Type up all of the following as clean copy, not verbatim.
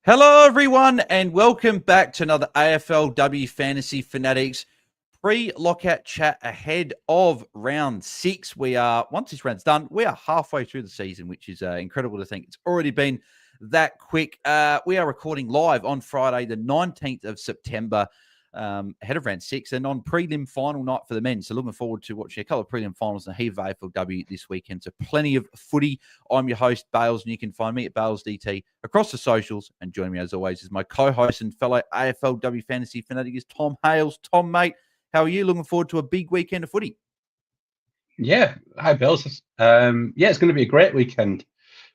Hello, everyone, and welcome back to another AFLW Fantasy Fanatics pre-lockout chat ahead of round 6. Once this round's done, we are halfway through the season, which is incredible to think. It's already been that quick. We are recording live on Friday, the 19th of September, ahead of round 6, and on prelim final night for the men. So looking forward to watching a couple of prelim finals and a heap of AFLW this weekend. So plenty of footy. I'm your host, Bales, and you can find me at BAILSDT across the socials. And joining me, as always, is my co-host and fellow AFLW Fantasy Fanatic is Tom Hales. Tom, mate, how are you? Looking forward to a big weekend of footy. Yeah, hi, Bills. It's going to be a great weekend.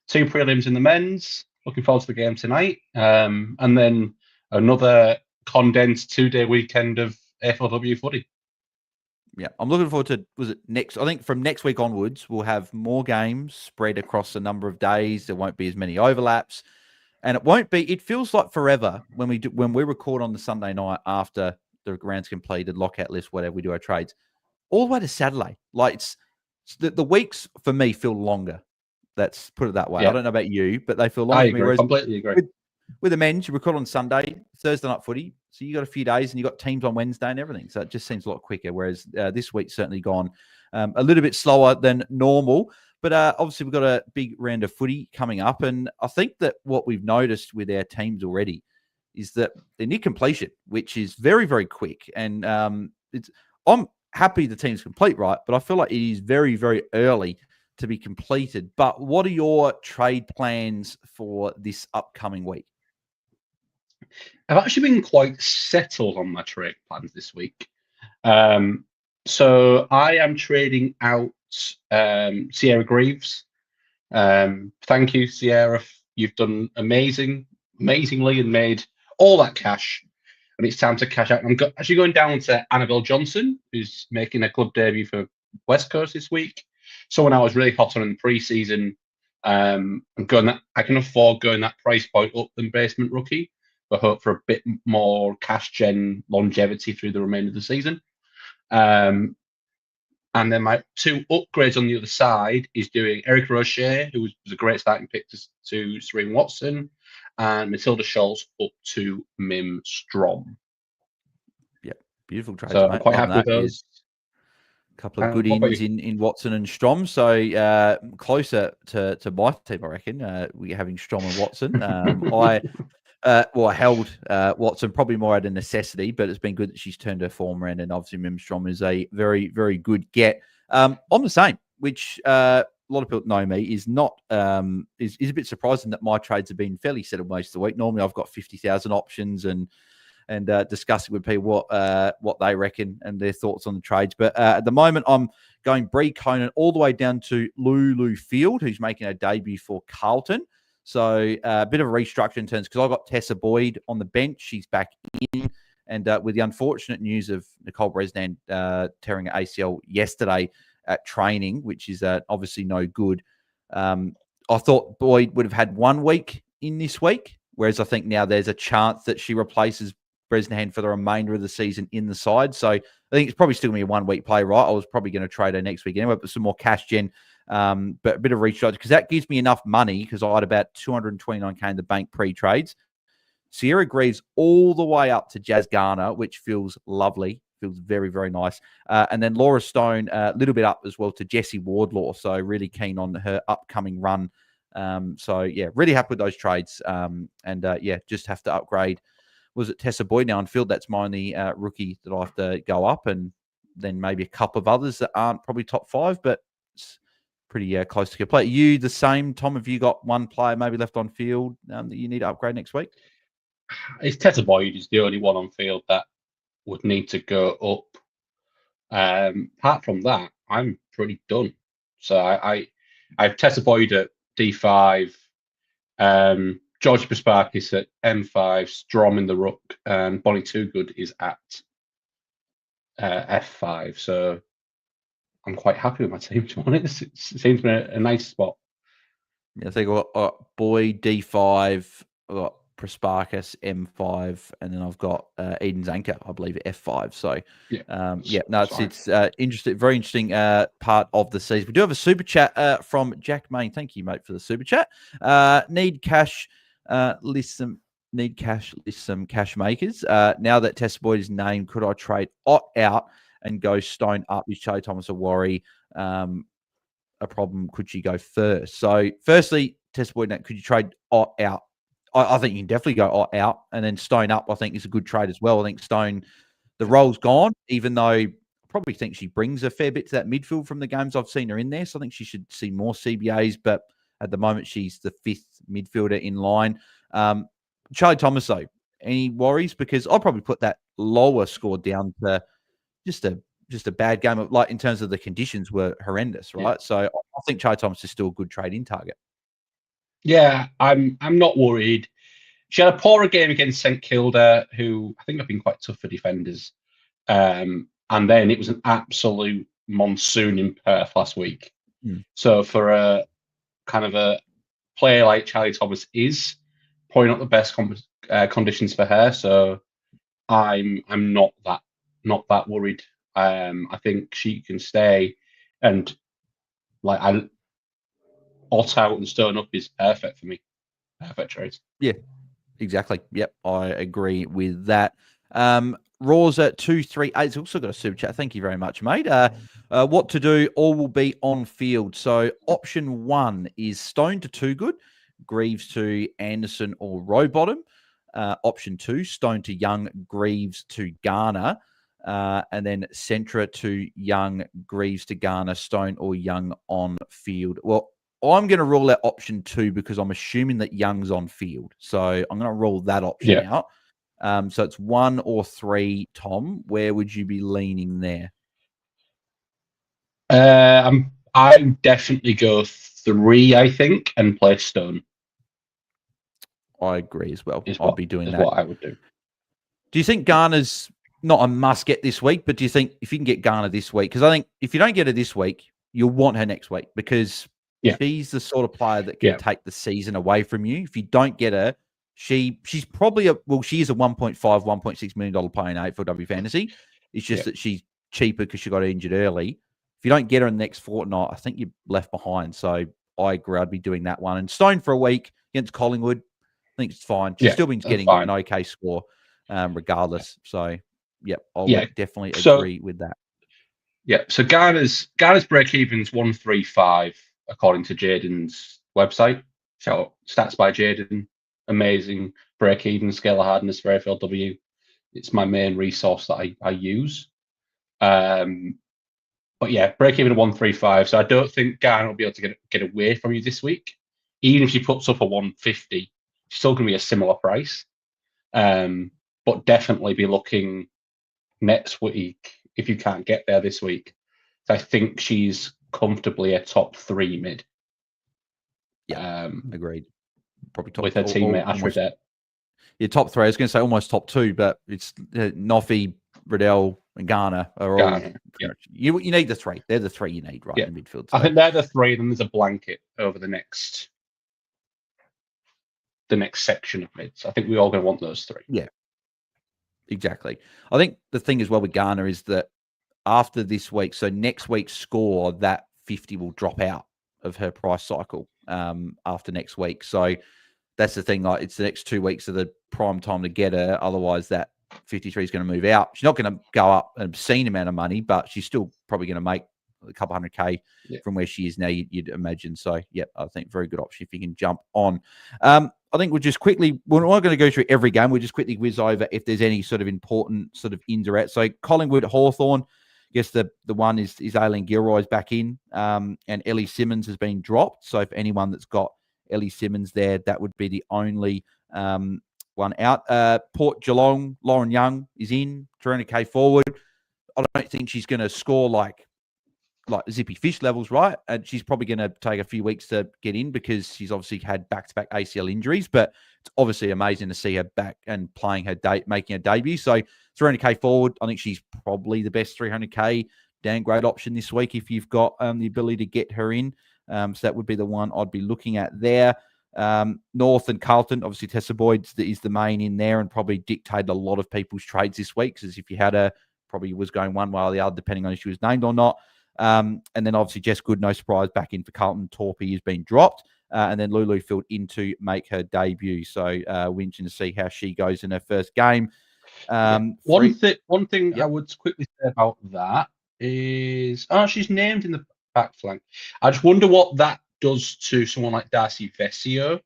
2 prelims in the men's. Looking forward to the game tonight. And then another condensed 2-day weekend of AFLW footy. Yeah, I'm looking forward to, I think from next week onwards, we'll have more games spread across a number of days. There won't be as many overlaps. And it feels like forever when we record on the Sunday night after the round's completed, lockout list, whatever, we do our trades, all the way to Saturday. Like the weeks for me feel longer. Let's put it that way. Yeah. I don't know about you, but they feel longer. I agree. Completely agree. With the men's, you record on Sunday, Thursday night footy. So you got a few days and you got teams on Wednesday and everything. So it just seems a lot quicker. Whereas this week's certainly gone a little bit slower than normal. But obviously we've got a big round of footy coming up. And I think that what we've noticed with our teams already is that they're near completion, which is very, very quick. And I'm happy the team's complete, right? But I feel like it is very, very early to be completed. But what are your trade plans for this upcoming week? I've actually been quite settled on my trade plans this week. So I am trading out Sierra Greaves. Thank you, Sierra. You've done amazingly and made all that cash. And it's time to cash out. I'm actually going down to Annabelle Johnson, who's making a club debut for West Coast this week. Someone I was really hot on in the pre-season. I can afford going that price point up than basement rookie, but hope for a bit more cash gen longevity through the remainder of the season. And then my 2 upgrades on the other side is doing Eric Rocher, who was a great starting pick to Serene Watson, and Matilda Schultz up to Mim Strom. Yeah, beautiful trades, so mate. I'm quite happy with those. A couple of good ins in Watson and Strom. So closer to my team, I reckon. We're having Strom and Watson. I held Watson probably more out of necessity, but it's been good that she's turned her form around, and obviously Mim Strom is a very, very good get. I'm the same, which a lot of people know me is not is a bit surprising that my trades have been fairly settled most of the week. Normally, I've got 50,000 options and discussing with people what they reckon and their thoughts on the trades. But at the moment, I'm going Bree Conan all the way down to Lulu Field, who's making a debut for Carlton. So a bit of a restructure in terms, because I got Tessa Boyd on the bench. She's back in. And with the unfortunate news of Nicole Bresnan tearing her ACL yesterday at training, which is obviously no good, I thought Boyd would have had 1 week in this week, whereas I think now there's a chance that she replaces Bresnahan for the remainder of the season in the side. So I think it's probably still going to be a 1-week play, right? I was probably going to trade her next week anyway, but some more cash gen. But a bit of restructure, because that gives me enough money, because I had about 229k in the bank pre-trades. Sierra Greaves all the way up to Jazz Garner, which feels lovely. Feels very, very nice. And then Laura Stone, a little bit up as well to Jessie Wardlaw. So really keen on her upcoming run. So, yeah, really happy with those trades. Just have to upgrade. Was it Tessa Boyd now on field? That's my only rookie that I have to go up. And then maybe a couple of others that aren't probably top 5, but it's pretty close to complete. Are you the same, Tom? Have you got one player maybe left on field that you need to upgrade next week? It's Tessa Boyd is the only one on field that would need to go up. Apart from that, I'm pretty done. So I have Tessa Boyd at D5, George Pasparkis at M5, Strom in the ruck, and Bonnie Toogood is at F5. So I'm quite happy with my team, to be honest. It seems to be a nice spot. Yeah, I think I've got Boyd D5, I've got Prosparkis M5, and then I've got Eden Zanker, I believe, at F5. So, it's interesting, very interesting part of the season. We do have a super chat from Jack Main. Thank you, mate, for the super chat. Need cash. List some need cash list some cash makers. Now that Tessa Boyd is named, could I trade Ott out and go Stone up? Is Charlie Thomas a worry? A problem? Could she go first? So, firstly, Tessa Boyd, could you trade Ott out? I think you can definitely go Ott out, and then Stone up. I think is a good trade as well. I think Stone, the role's gone, even though I probably think she brings a fair bit to that midfield from the games I've seen her in there. So I think she should see more CBAs, but at the moment she's the 5th midfielder in line. Charlie Thomas, though, any worries? Because I'll probably put that lower score down to just a bad game of, like, in terms of the conditions were horrendous, right? Yeah. So I think Charlie Thomas is still a good trade-in target. Yeah, I'm not worried. She had a poorer game against St Kilda, who I think have been quite tough for defenders. And then it was an absolute monsoon in Perth last week. So for a kind of a player like Charlie Thomas is probably not the best conditions for her. So I'm not that worried. I think she can stay, and like Ott out and Stone up is perfect for me. Perfect trade. Yeah, exactly. Yep, I agree with that. Raw's at 238. Also got a super chat. Thank you very much, mate. What to do? All will be on field. So option 1 is Stone to Too Good, Greaves to Anderson or Rowbottom. Option 2, Stone to Young, Greaves to Garner. And then Centra to Young, Greaves to Garner, Stone or Young on field. Well, I'm going to rule out option 2 because I'm assuming that Young's on field. So I'm going to rule that option out. So it's 1 or 3, Tom. Where would you be leaning there? I definitely go 3, I think, and play Stone. I agree as well. I'll be doing that. What I would do. Do you think Garner's not a must get this week, but do you think if you can get Garner this week, because I think if you don't get her this week, you'll want her next week because she's the sort of player that can take the season away from you. If you don't get her, she's probably she is a $1.5, $1.6 million player in AFLW Fantasy. It's just that she's cheaper because she got injured early. If you don't get her in the next fortnight, I think you're left behind. So I agree. I'd be doing that one. And Stone for a week against Collingwood, I think it's fine. She's still been getting an okay score regardless. So, I would definitely agree with that. Yeah, so Garner's break-even's 135, according to Jaiden's website. So stats by Jaiden, amazing break-even scale of hardness for AFLW. It's my main resource that I use. But yeah, break-even at 135. So I don't think Garner will be able to get away from you this week. Even if she puts up a 150, she's still going to be a similar price. But definitely be looking next week if you can't get there this week. So I think she's comfortably a top 3 mid. Yeah, agreed. Probably top with her teammate Ashridette. Yeah, top 3. I was going to say almost top 2, but it's Noffy, Riddell, and Garner are all. You need the 3. They're the 3 you need, right, in midfield. So. I think they're the 3. Then there's a blanket over the next section of mids. I think we're all going to want those 3. Yeah, exactly. I think the thing as well with Garner is that after this week, so next week's score, that 50 will drop out of her price cycle after next week. So that's the thing. Like, it's the next 2 weeks of the prime time to get her. Otherwise, that 53 is going to move out. She's not going to go up an obscene amount of money, but she's still probably going to make a couple $100K from where she is now, you'd imagine. So, I think very good option if you can jump on. I think we're not going to go through every game. We'll just quickly whiz over if there's any sort of important sort of ins or outs. So Collingwood, Hawthorn, I guess the one is Aileen Gilroy's back in, and Ellie Simmons has been dropped. So if anyone that's got Ellie Simmons there, that would be the only one out. Port Geelong, Lauren Young is in, 300K forward. I don't think she's going to score like Zippy Fish levels, right? And she's probably going to take a few weeks to get in because she's obviously had back-to-back ACL injuries, but it's obviously amazing to see her back and playing making her debut. So 300K forward, I think she's probably the best 300K downgrade option this week if you've got the ability to get her in. So that would be the one I'd be looking at there. North and Carlton, obviously Tessa Boyd is the main in there and probably dictated a lot of people's trades this week, because if you had her, probably was going one way or the other, depending on if she was named or not. And then obviously Jess Good, no surprise, back in for Carlton. Torpy has been dropped. And then Lulu Field in to make her debut. So we're interested to see how she goes in her first game. One thing Yep. I would quickly say about that is, she's named in the back flank. I just wonder what that does to someone like Darcy Vesio,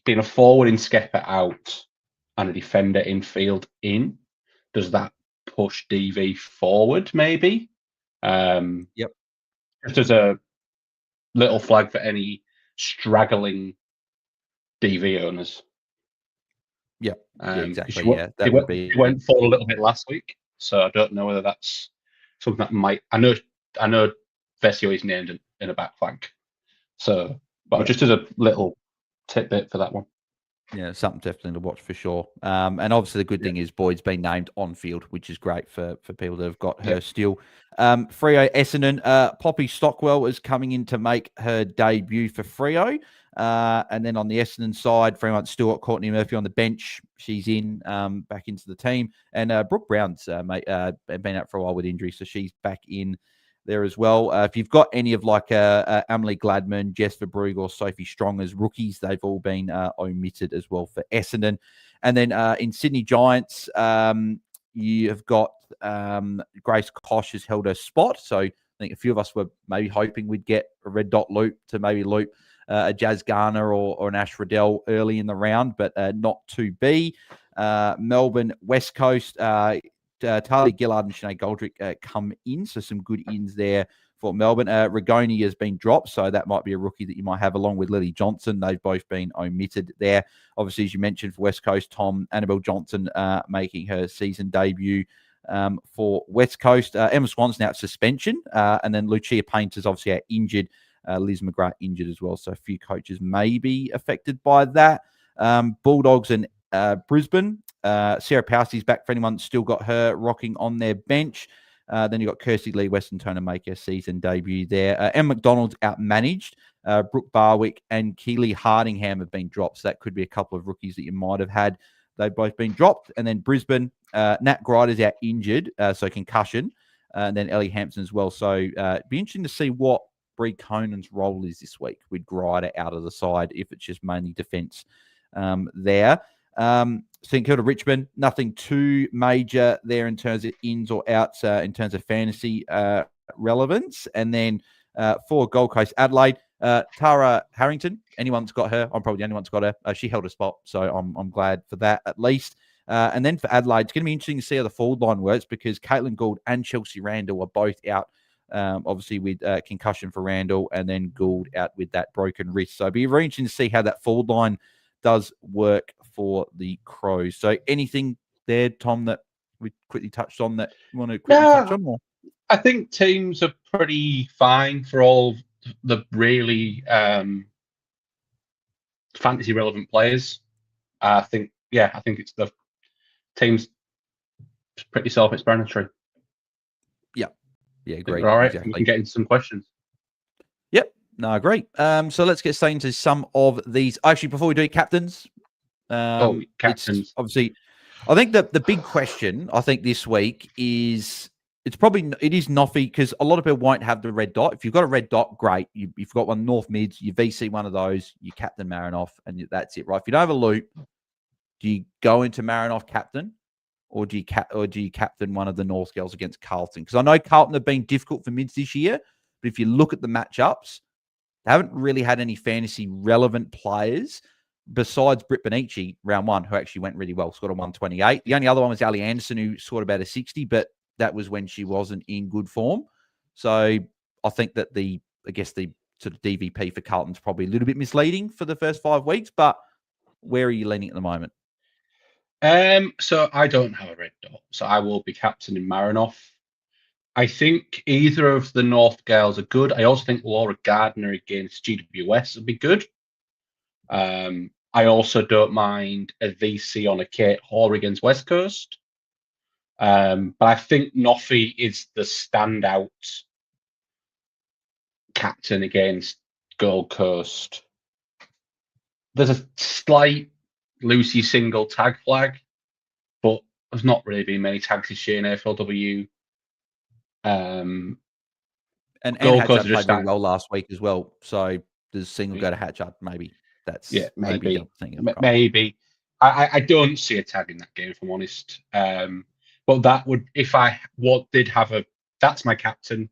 being a forward in Skepper out and a defender in field in. Does that push DV forward, maybe? Yep. Just as a little flag for any straggling DV owners. Yeah, exactly. It went forward a little bit last week, so I don't know whether that's something that might. I know Vesio is named in a back flank, so just as a little tidbit for that one. Yeah, something definitely to watch for sure. And obviously the good thing is Boyd's been named on field, which is great for people that have got her still. Freo Essendon, Poppy Stockwell is coming in to make her debut for Freo. And then on the Essendon side, Fremont Stewart, Courtney Murphy on the bench. She's in back into the team. And Brooke Brown's been out for a while with injury, so she's back in there as well. If you've got any of like Emily Gladman, Jess Verbrugge, or Sophie Strong as rookies, they've all been omitted as well for Essendon. And then in Sydney Giants, you have got Grace Kosh has held her spot. So I think a few of us were maybe hoping we'd get a red dot loop to maybe loop a Jazz Garner or an Ash Riddell early in the round, but not to be. Melbourne West Coast, Talia Gillard and Sinead Goldrick come in, so some good ins there for Melbourne. Rigoni has been dropped, so that might be a rookie that you might have along with Lily Johnson. They've both been omitted there. Obviously, as you mentioned, for West Coast, Annabelle Johnson making her season debut for West Coast. Emma Swanson out suspension, and then Lucia Painter's obviously out injured. Liz McGrath injured as well, so a few coaches may be affected by that. Bulldogs and Brisbane. Sarah Powsey's back for anyone that's still got her rocking on their bench. Then you've got Kirsty Lee Weston Turner make her season debut there. Em McDonald's outmanaged. Brooke Barwick and Keely Hardingham have been dropped. So that could be a couple of rookies that you might have had. They've both been dropped. And then Brisbane, Nat Grider's out injured, so concussion. And then Ellie Hampson as well. So it'd be interesting to see what Bree Conan's role is this week with Grider out of the side, if it's just mainly defence there. St Kilda Richmond, nothing too major there in terms of ins or outs in terms of fantasy relevance. And then for Gold Coast Adelaide, Tara Harrington, anyone's got her. I'm probably the only one that's got her. She held a spot, so I'm glad for that at least. And then for Adelaide, it's going to be interesting to see how the forward line works because Caitlin Gould and Chelsea Randall are both out, obviously with concussion for Randall, and then Gould out with that broken wrist. So it'll be very interesting to see how that forward line does work for the Crows. So anything there, Tom, that we quickly touched on that you want to quickly touch on? Or? I think teams are pretty fine for all the really fantasy relevant players. I think it's the team's pretty self-explanatory. Yeah, great. All right, exactly. We can get into some questions. Yep, no, great. So let's get straight into some of these. Actually, before we do it, captains. Captains. Obviously, I think that the big question I think this week is it is Noffy because a lot of people won't have the red dot. If you've got a red dot, great. You've got one North Mids, you VC one of those, you captain Marinoff, and that's it, right? If you don't have a loop, do you go into Marinoff captain, or do you captain one of the North girls against Carlton? Because I know Carlton have been difficult for mids this year, but if you look at the matchups, they haven't really had any fantasy relevant players besides Britt Benici, round one, who actually went really well, scored a 128. The only other one was Ali Anderson, who scored about a 60, but that was when she wasn't in good form. So I think that the sort of DVP for Carlton's probably a little bit misleading for the first 5 weeks, but where are you leaning at the moment? So I don't have a red dot, so I will be captaining Marinoff. I think either of the North girls are good. I also think Laura Gardner against GWS would be good. I also don't mind a VC on a Kate Hall against West Coast. But I think Noffy is the standout captain against Gold Coast. There's a slight Lucy single tag flag, but there's not really been many tags this year in AFLW. And Gold Coast Hatchard played very well last week as well. So does Single go to Hatchard? Maybe that's maybe the other thing. Maybe. I don't see a tag in that game, if I'm honest. But that would, if I did have that's my captain.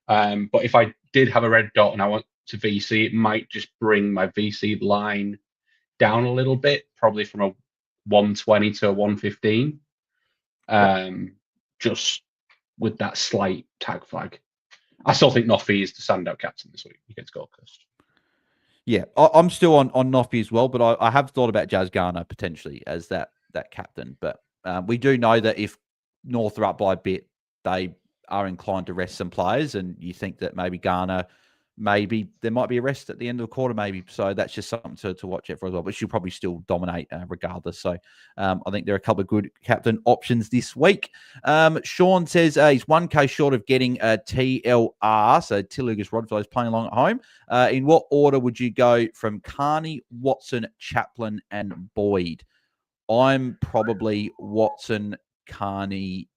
But if I did have a red dot and I want to VC, it might just bring my VC line down a little bit, probably from a 120 to a 115. Just with that slight tag flag. I still think Noffy is the standout captain this week against Gold Coast. Yeah, I'm still on Noffy as well, but I have thought about Jazz Garner potentially as that captain. But we do know that if North are up by a bit, they are inclined to rest some players, and you think that maybe Garner, maybe there might be a rest at the end of the quarter, maybe. So that's just something to watch out for as well. But she'll probably still dominate regardless. So I think there are a couple of good captain options this week. Sean says he's 1K short of getting a TLR. So Tillugas Rodfellow is playing along at home. In what order would you go from Carney, Watson, Chaplin, and Boyd? I'm probably Watson, Carney,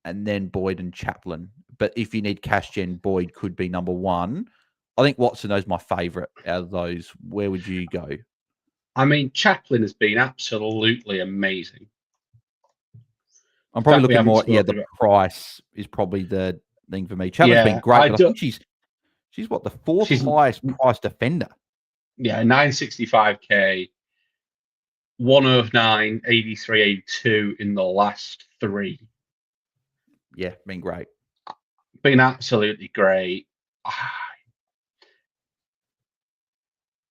and then Boyd and Chaplin. But if you need cash gen, Boyd could be number one. I think Watson is my favourite out of those. Where would you go? I mean, Chaplin has been absolutely amazing. I'm probably looking more. Yeah, the price is probably the thing for me. Chaplin's been great, but I think she's what, the fourth highest price defender. Yeah, 965k, 109, 83, 82 in the last three. Yeah, been great. Been absolutely great.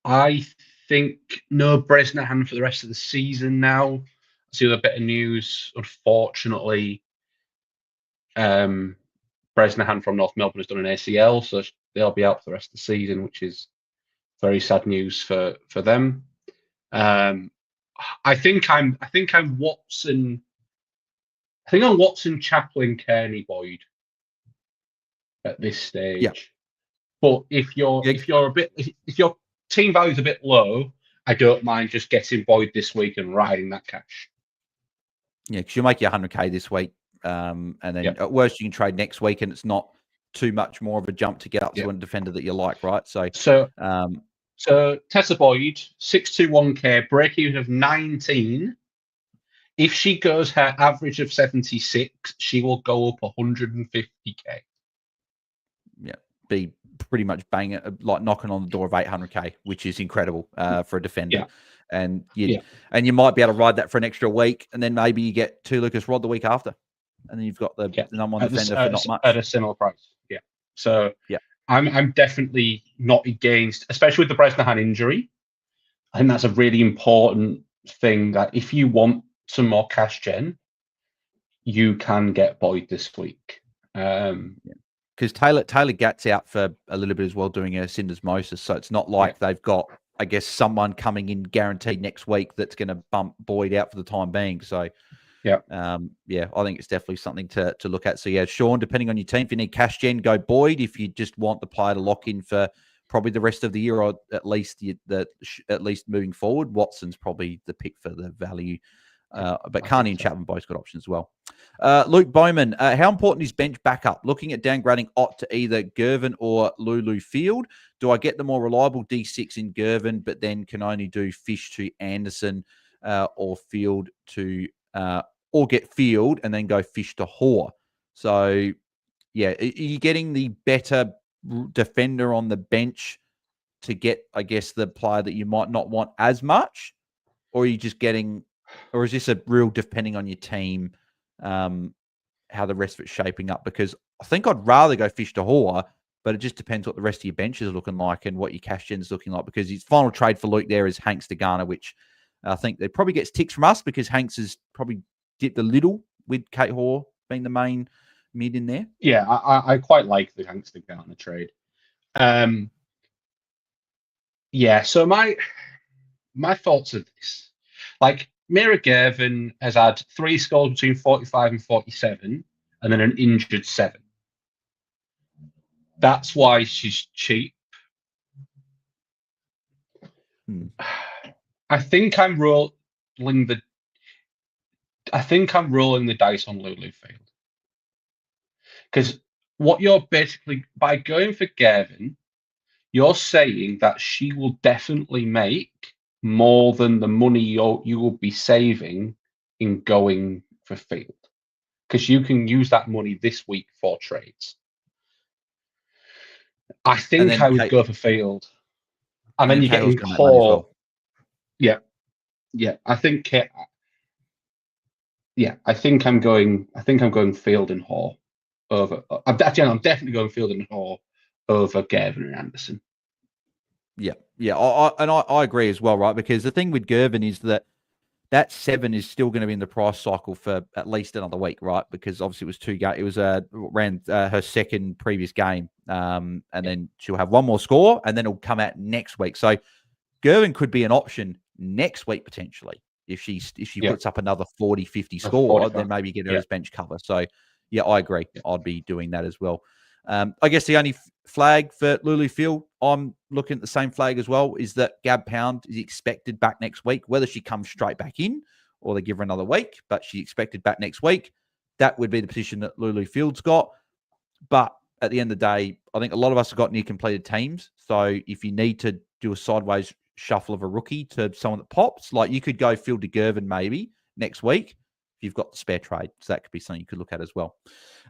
I think no Bresnahan for the rest of the season now. I see a bit of news. Unfortunately, Bresnahan from North Melbourne has done an ACL, so they'll be out for the rest of the season, which is very sad news for them. I think I'm Watson. I think I'm Watson, Chaplin, Kearney, Boyd at this stage. Yeah. But if your team value is a bit low, I don't mind just getting Boyd this week and riding that cash. Yeah, because you'll make you 100k this week, and then at worst you can trade next week, and it's not too much more of a jump to get up to a defender that you like, right? So Tessa Boyd, 621k, break even of 19. If she goes her average of 76, she will go up 150k. Yeah, be pretty much banging, like knocking on the door of 800k, which is incredible for a defender. Yeah. And you might be able to ride that for an extra week, and then maybe you get two Lucas Rod the week after, and then you've got the number one defender for not much at a similar price. Yeah. So I'm definitely not against, especially with the Bresnahan injury. I think that's a really important thing, that if you want some more cash gen, you can get Boyd this week. Because Taylor Gatt's out for a little bit as well, doing a syndesmosis, so it's not like they've got, I guess, someone coming in guaranteed next week that's going to bump Boyd out for the time being. So I think it's definitely something to look at. So yeah, Sean, depending on your team, if you need cash gen, go Boyd. If you just want the player to lock in for probably the rest of the year, or at least moving forward, Watson's probably the pick for the value. But Carney and Chapman both got options as well. Luke Bowman, how important is bench backup? Looking at downgrading Ott to either Gervin or Lulu Field. Do I get the more reliable D6 in Gervin, but then can only do Fish to Anderson or Field to or get Field and then go Fish to Hoare? So, yeah, are you getting the better defender on the bench to get, I guess, the player that you might not want as much? Or are you just getting... Or is this a real depending on your team, how the rest of it's shaping up? Because I think I'd rather go Fish to Hoare, but it just depends what the rest of your bench is looking like and what your cash gen is looking like. Because his final trade for Luke there is Hanks to Garner, which I think they probably gets ticks from us because Hanks has probably dipped a little with Kate Hoare being the main mid in there. Yeah, I quite like the Hanks to Garner trade. So my thoughts are this. Like, Mira Gervin has had 3 scores between 45 and 47, and then an injured 7. That's why she's cheap. I think I'm rolling the dice on Lulu Field, because what you're basically, by going for Gavin, you're saying that she will definitely make more than the money you will be saving in going for Field, because you can use that money this week for trades. I think I would go for Field, and then you're getting Hall. Yeah, I think. Yeah, I think I'm going Field and Hall over. I'm definitely going Field and Hall over Gavin and Anderson. Yeah. I agree as well, right? Because the thing with Gervin is that 7 is still going to be in the price cycle for at least another week, right? Because obviously it was 2 games. It was ran her second previous game, and then she'll have one more score, and then it'll come out next week. So Gervin could be an option next week potentially if she puts up another 40, 50 score, then maybe get her as bench cover. So yeah, I agree. I'd be doing that as well. I guess the only flag for Lulu Field, I'm looking at the same flag as well, is that Gab Pound is expected back next week. Whether she comes straight back in or they give her another week, but she's expected back next week. That would be the position that Lulu Field's got. But at the end of the day, I think a lot of us have got near completed teams. So if you need to do a sideways shuffle of a rookie to someone that pops, like you could go Field to Gervin maybe next week if you've got the spare trade. So that could be something you could look at as well.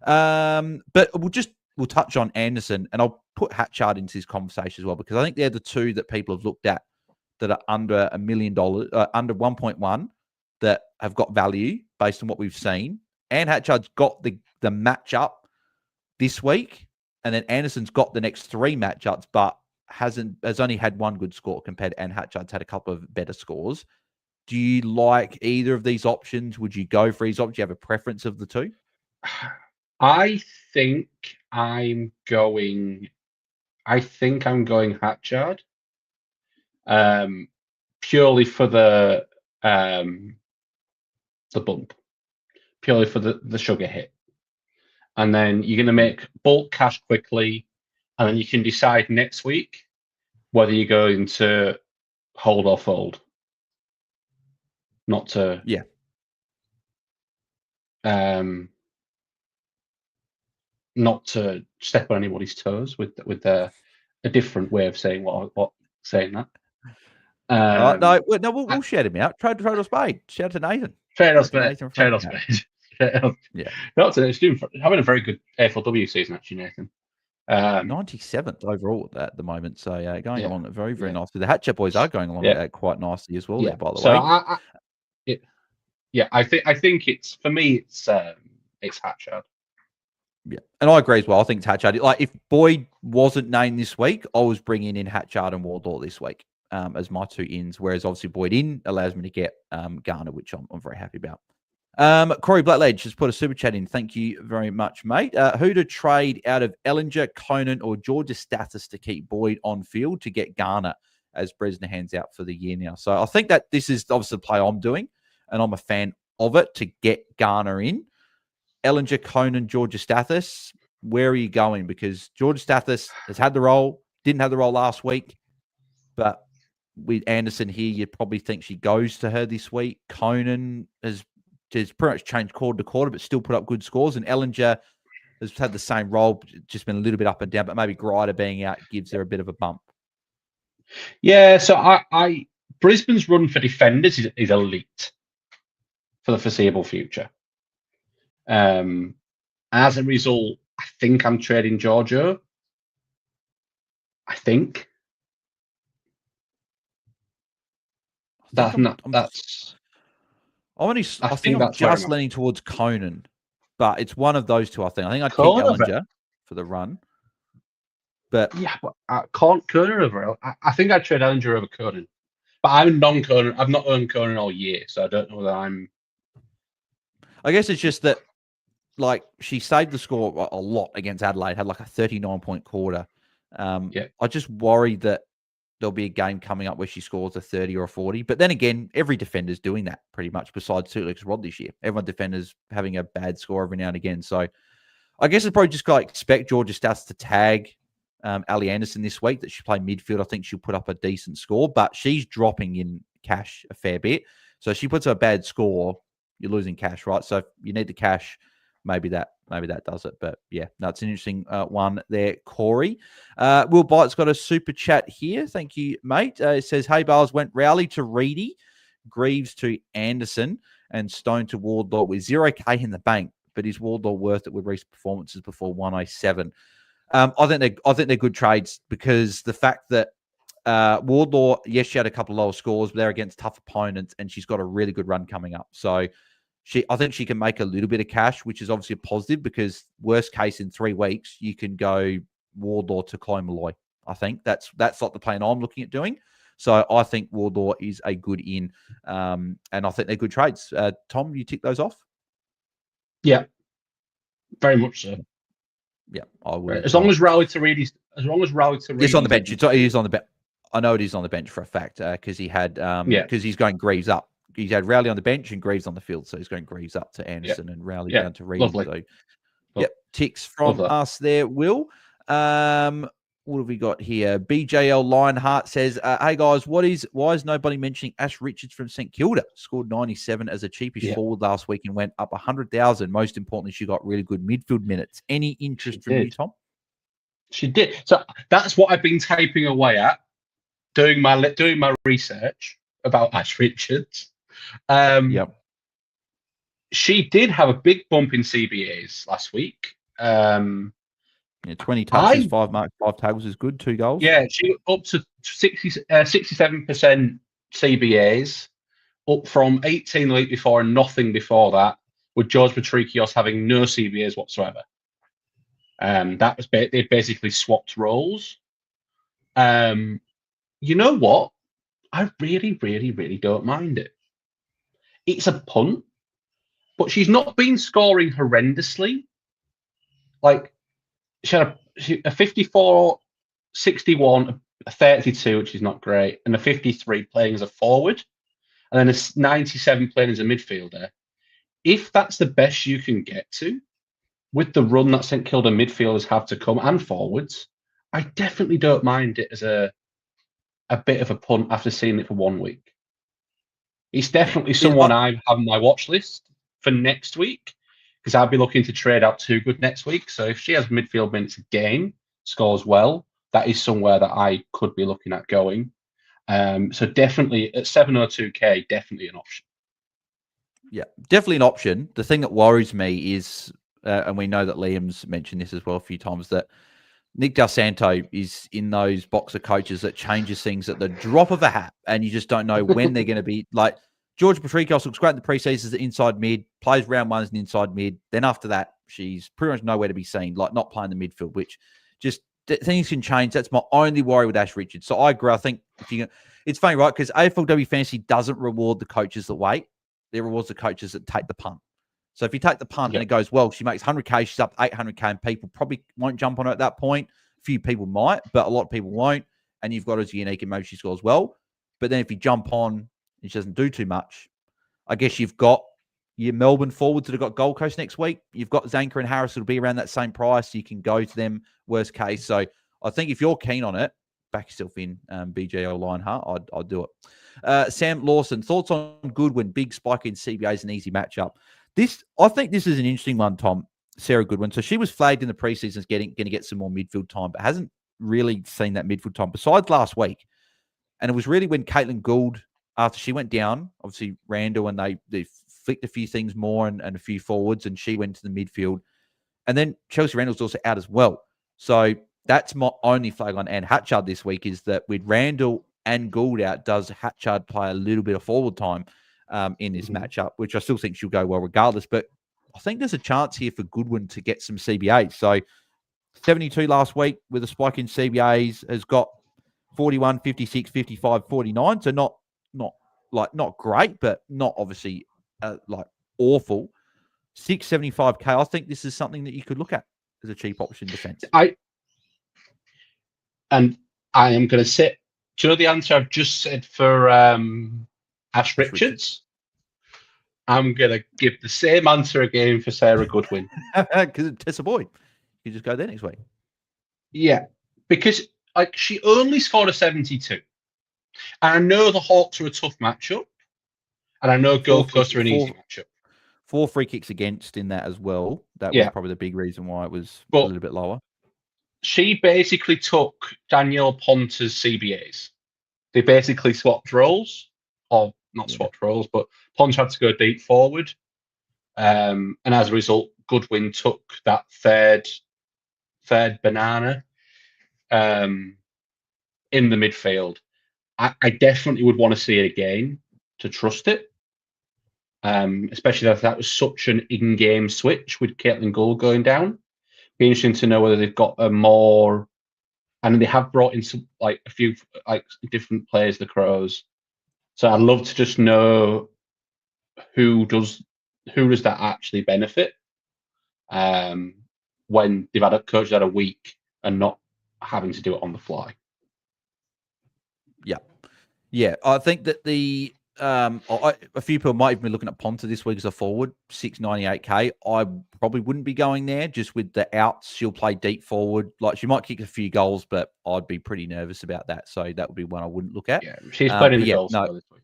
But we'll touch on Anderson, and I'll put Hatchard into this conversation as well, because I think they're the two that people have looked at that are under $1 million, under 1.1, that have got value based on what we've seen. And Hatchard's got the matchup this week, and then Anderson's got the next 3 matchups, but has only had 1 good score compared, and Hatchard's had a couple of better scores. Do you like either of these options? Would you go for these options? Do you have a preference of the two? I think I'm going Hatchard, purely for the bump, purely for the sugar hit, and then you're going to make bulk cash quickly, and then you can decide next week whether you're going to hold or fold. Not to not to step on anybody's toes with a different way of saying saying that. We'll shout him out. Trade or spade. Shout out to Nathan. Trade or spade. Yeah. Not today. He's having a very good AFLW season, actually, Nathan. 97th overall at the moment. So going along very, very nicely. The Hatchet boys are going along quite nicely as well there, by the way. I think it's, for me, it's Hatchard. Yeah, and I agree as well. I think it's Hatchard. Like, if Boyd wasn't named this week, I was bringing in Hatchard and Wardlaw this week as my 2 ins, whereas obviously Boyd in allows me to get Garner, which I'm very happy about. Corey Blackledge has put a super chat in. Thank you very much, mate. Who to trade out of Ellinger, Conan, or Georgia Stathis to keep Boyd on field to get Garner as Bresner hands out for the year now? So I think that this is obviously the play I'm doing, and I'm a fan of it, to get Garner in. Ellinger, Conan, Georgia Stathis, where are you going? Because Georgia Stathis has had the role, didn't have the role last week, but with Anderson here, you'd probably think she goes to her this week. Conan has pretty much changed quarter to quarter, but still put up good scores. And Ellinger has had the same role, just been a little bit up and down, but maybe Grider being out gives her a bit of a bump. Yeah, so I Brisbane's run for defenders is elite for the foreseeable future. As a result, I think I'm trading Giorgio. I think. I think I'm just leaning towards Conan, but it's one of those two. I think I'd keep Ellinger for the run. But yeah, but Conan over. I think I'd trade Ellinger over Conan. But I'm non-Conan. I've not owned Conan all year, so I don't know that I'm. I guess it's just that, like, she saved the score a lot against Adelaide, had like a 39-point quarter. I just worry that there'll be a game coming up where she scores a 30 or a 40. But then again, every defender's doing that pretty much, besides Sulex Rod this year. Everyone defender's having a bad score every now and again. So I guess it's probably just got to expect Georgia Stats to tag Ali Anderson this week, that she play midfield. I think she'll put up a decent score, but she's dropping in cash a fair bit. So if she puts up a bad score, you're losing cash, right? So if you need the cash, maybe that does it. But yeah, no, it's an interesting one there, Corey. Will Bite's got a super chat here. Thank you, mate. It says, "Hey, Bales went Rowley to Reedy, Greaves to Anderson, and Stone to Wardlaw with 0K in the bank. But is Wardlaw worth it with recent performances before 107?" I think they're good trades because the fact that Wardlaw, yes, she had a couple of lower scores, but they're against tough opponents, and she's got a really good run coming up. So I think she can make a little bit of cash, which is obviously a positive because worst case in 3 weeks, you can go Wardlaw to Chloe Malloy. I think that's like the plan I'm looking at doing. So I think Wardlaw is a good in, and I think they're good trades. Tom, you tick those off? Yeah, very much so. Yeah, I would. As long as Rowley to Reedy, it's on the bench. It is on the bench. I know it is on the bench for a fact because he had because he's going Greaves up. He's had Rowley on the bench and Greaves on the field, so he's going Greaves up to Anderson and Rowley down to Reedy. Lovely. So, ticks from us there, Will. What have we got here? BJL Lionheart says, "Hey guys, why is nobody mentioning Ash Richards from St Kilda? Scored 97 as a cheapish forward last week and went up 100,000. Most importantly, she got really good midfield minutes. Any interest from you, Tom?" She did. So that's what I've been typing away at, doing my research about Ash Richards. She did have a big bump in CBAs last week. 20 touches, 5 marks, 5 tackles is good. 2 goals. Yeah, she up to 67% CBAs, up from 18 the week before and nothing before that, with George Patrikios having no CBAs whatsoever. That was they basically swapped roles. You know what? I really, really, really don't mind it. It's a punt, but she's not been scoring horrendously. Like, she had a 54, 61, a 32, which is not great, and a 53 playing as a forward, and then a 97 playing as a midfielder. If that's the best you can get to, with the run that St Kilda midfielders have to come and forwards, I definitely don't mind it as a bit of a punt after seeing it for 1 week. It's definitely someone I have on my watch list for next week, because I'll be looking to trade out 2 good next week. So if she has midfield minutes again, scores well, that is somewhere that I could be looking at going. So definitely at 702k, definitely an option. Yeah, definitely an option. The thing that worries me is, and we know that Liam's mentioned this as well a few times, that Nick Del Santo is in those box of coaches that changes things at the drop of a hat, and you just don't know when they're going to be. Like, George Patrikios looks great in the preseason as the inside mid, plays round 1 as an inside mid. Then after that, she's pretty much nowhere to be seen, like not playing the midfield, which just things can change. That's my only worry with Ash Richards. So I agree. I think it's funny, right? Because AFLW Fantasy doesn't reward the coaches that wait. It rewards the coaches that take the punt. So if you take the punt and it goes well, she makes 100k, she's up 800k, and people probably won't jump on her at that point. A few people might, but a lot of people won't. And you've got her as unique, and maybe she scores well. But then if you jump on and she doesn't do too much, I guess you've got your Melbourne forwards that have got Gold Coast next week. You've got Zanker and Harris that'll be around that same price. You can go to them worst case. So I think if you're keen on it, back yourself in, BJO Lionheart. I'd do it. Sam Lawson, thoughts on Goodwin? Big spike in CBA is an easy matchup. I think this is an interesting one, Tom. Sarah Goodwin. So she was flagged in the preseason as going to get some more midfield time, but hasn't really seen that midfield time besides last week. And it was really when Caitlin Gould, after she went down, obviously Randall, and they flicked a few things more and a few forwards, and she went to the midfield. And then Chelsea Randall's also out as well. So that's my only flag on Anne Hatchard this week, is that with Randall and Gould out, does Hatchard play a little bit of forward time in this matchup, which I still think she'll go well regardless. But I think there's a chance here for Goodwin to get some CBAs. So 72 last week with a spike in CBAs, has got 41, 56, 55, 49. So not great, but not obviously like awful. 675k. I think this is something that you could look at as a cheap option defense. I am going to say, do you know the answer I've just said for Ash Richards? I'm going to give the same answer again for Sarah Goodwin. Because it's Tessa Boyd. You just go there next week. Yeah, because she only scored a 72. And I know the Hawks are a tough matchup. And I know Gold Coast are an easy matchup. 4 free kicks against in that as well. That was probably the big reason why it was a little bit lower. She basically took Danielle Ponta's CBAs. They basically swapped roles, or not swapped roles, but Ponta had to go deep forward. And as a result, Goodwin took that third banana in the midfield. I definitely would want to see it again to trust it, especially if that was such an in-game switch with Caitlin Gould going down. Be interesting to know whether they've got a more, and they have brought in some a few different players, the Crows. So I'd love to just know who does that actually benefit when they've had a coach had a week and not having to do it on the fly. Yeah. I think that a few people might even be looking at Ponta this week as a forward, 698k. I probably wouldn't be going there just with the outs. She'll play deep forward. She might kick a few goals, but I'd be pretty nervous about that. So that would be one I wouldn't look at. Yeah, she's playing in the goals this week.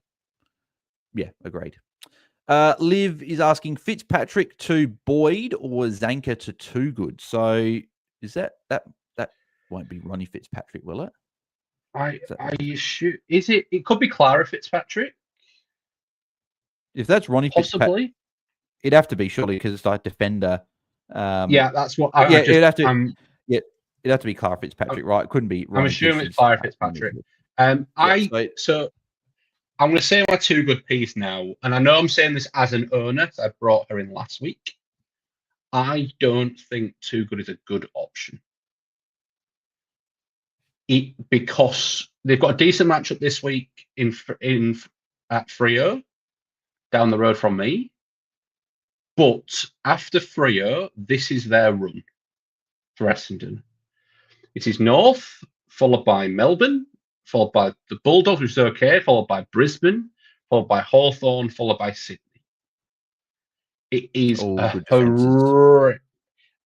Yeah, agreed. Liv is asking Fitzpatrick to Boyd or Zanker to Too Good. So is that won't be Ronnie Fitzpatrick, will it? I assume is it? It could be Clara Fitzpatrick. If that's Ronnie possibly, it'd have to be surely because it's like defender. Yeah, that's what. It'd have to. It'd have to be Clara Fitzpatrick, right? It couldn't be. I'm assuming it's Clara Fitzpatrick. So I'm going to say my Too Good piece now, and I know I'm saying this as an owner. I brought her in last week. I don't think Too Good is a good option. Because they've got a decent matchup this week at Freo, down the road from me. But after Freo, this is their run for Essendon. It is North, followed by Melbourne, followed by the Bulldogs, which is okay, followed by Brisbane, followed by Hawthorn, followed by Sydney. It is a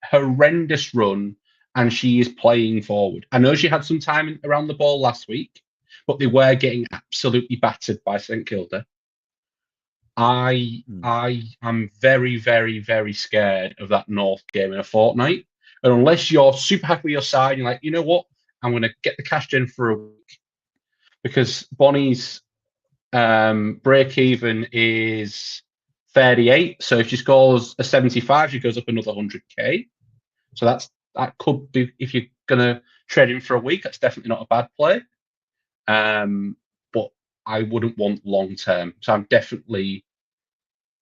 horrendous run, and she is playing forward. I know she had some time around the ball last week, but they were getting absolutely battered by St Kilda. I am very, very, very scared of that North game in a fortnight. And unless you're super happy with your side, you're like, you know what? I'm going to get the cash in for a week. Because Bonnie's break even is 38. So if she scores a 75, she goes up another 100k. So that could be, if you're going to trade in for a week, that's definitely not a bad play. But I wouldn't want long term. So I'm definitely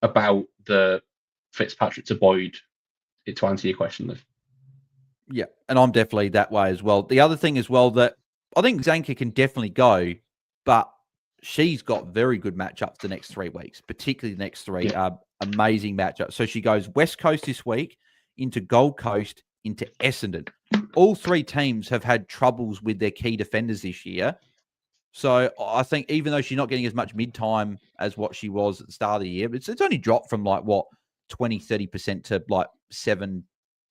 about the Fitzpatrick to Boyd, to answer your question, Liv. Yeah, and I'm definitely that way as well. The other thing as well that I think Zanker can definitely go, but she's got very good matchups the next 3 weeks, particularly the next 3 amazing matchups. So she goes West Coast this week, into Gold Coast, into Essendon. All 3 teams have had troubles with their key defenders this year. So I think even though she's not getting as much mid-time as what she was at the start of the year, it's only dropped from 20, 30% to 7%,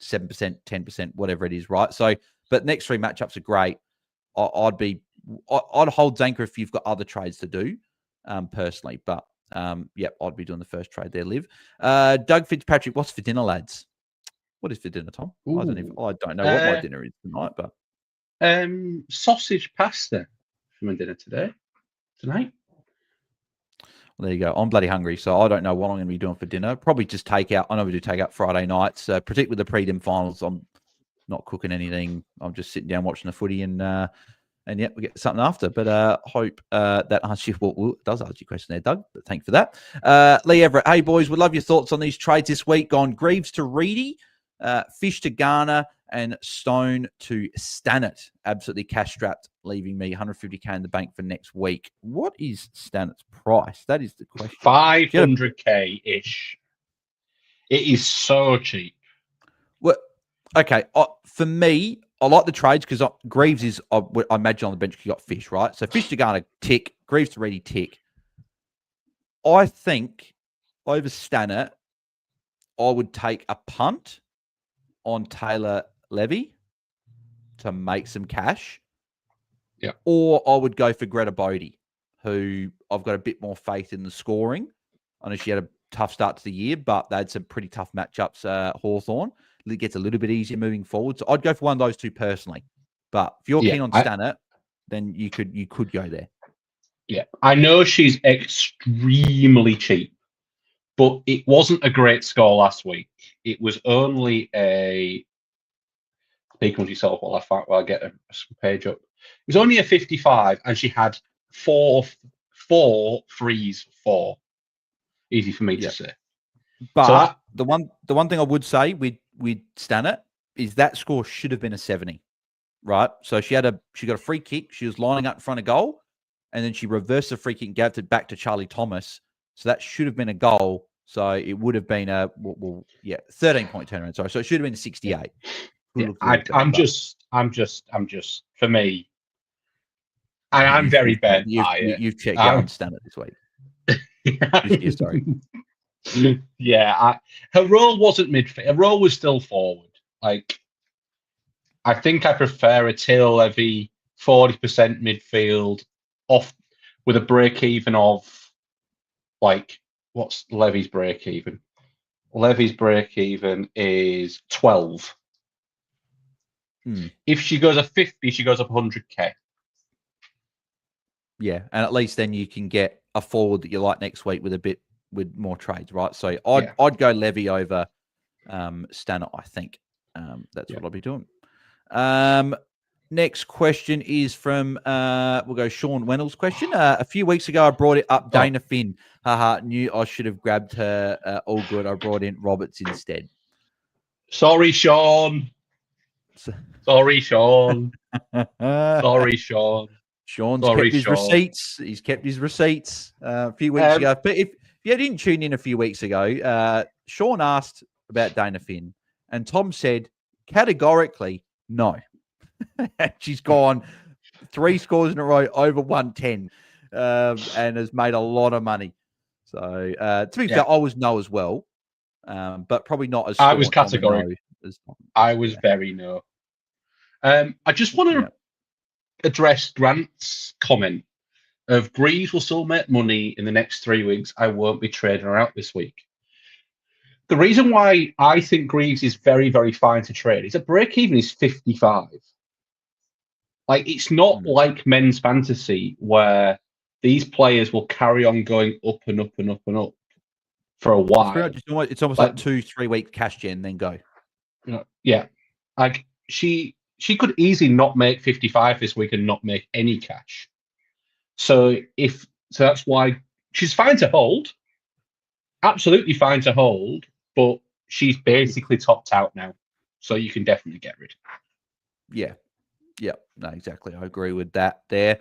10%, whatever it is, right? So, but next 3 matchups are great. I'd hold Zanker if you've got other trades to do, personally. But I'd be doing the first trade there, Liv. Doug Fitzpatrick, what's for dinner, lads? What is for dinner, Tom? I don't know what my dinner is tonight, but sausage pasta for my dinner tonight. Well, there you go. I'm bloody hungry, so I don't know what I'm going to be doing for dinner. Probably just takeout. I know we do takeout Friday nights, particularly with the prelim finals. I'm not cooking anything. I'm just sitting down watching the footy, and we get something after. But hope that answers you. Well, it does answer your question there, Doug. But thanks for that. Lee Everett, hey boys, would love your thoughts on these trades this week. Gone Greaves to Reedy, Fish to Garner, and Stone to Stannett. Absolutely cash strapped, leaving me 150k in the bank for next week. What is Stannett's price? That is the question. 500k ish. It is so cheap. Well, okay. For me, I like the trades because Greaves is, I imagine, on the bench. You got Fish, right? So Fish to Garner, tick. Greaves to Reedy, tick. I think over Stannett, I would take a punt on Taylor Levy to make some cash. Yeah. Or I would go for Greta Bodie, who I've got a bit more faith in the scoring. I know she had tough start to the year, but they had some pretty tough matchups. Hawthorn it gets a little bit easier moving forward. So I'd go for one of those two personally. But if you're keen on Stannet, then you could go there. Yeah, I know she's extremely cheap, but it wasn't a great score last week. It was only a. Speak on yourself while I get a page up. It was only a 55, and she had four frees. Four. Easy for me to say. But so the one thing I would say with Stannet is that score should have been a 70, right? So she got a free kick. She was lining up in front of goal, and then she reversed the free kick and gave it back to Charlie Thomas. So that should have been a goal. So it would have been a 13-point turnaround. Sorry, so it should have been a 68. Yeah, I'm just for me. I'm very bad. You've checked out on Stannet this week. Sorry. Yeah, her role wasn't midfield. Her role was still forward. Like, I think I prefer a Taylor Levy 40% midfield off with a break even of like what's Levy's break even? Levy's break even is 12. If she goes a 50, she goes up 100k. Yeah, and at least then you can get a forward that you like next week with more trades, right? So I'd go Levy over Stannet, I think. That's what I'll be doing. Next question is from we'll go Sean Wendell's question. A few weeks ago, I brought it up Dana Finn. Haha, knew I should have grabbed her. All good. I brought in Roberts instead. Sorry, Sean. Sorry, Sean. Sorry, Sean. Sean's kept his receipts. He's kept his receipts a few weeks ago. But if you didn't tune in a few weeks ago, Sean asked about Dana Finn, and Tom said categorically no. She's gone 3 scores in a row over 110 and has made a lot of money. So to be fair, I was no as well, but probably not as. I was categorical. I was very no. I just want to address Grant's comment of Greaves will still make money in the next 3 weeks. I won't be trading her out this week. The reason why I think Greaves is very, very fine to trade is a break even is 55. Like, it's not like men's fantasy where these players will carry on going up and up and up and up for a while. It's almost like 2-3 week cash gen, then go. Yeah. Like, she could easily not make 55 this week and not make any cash. So that's why she's fine to hold. Absolutely fine to hold, but she's basically topped out now. So you can definitely get rid. Yeah. Yeah, no, exactly. I agree with that there.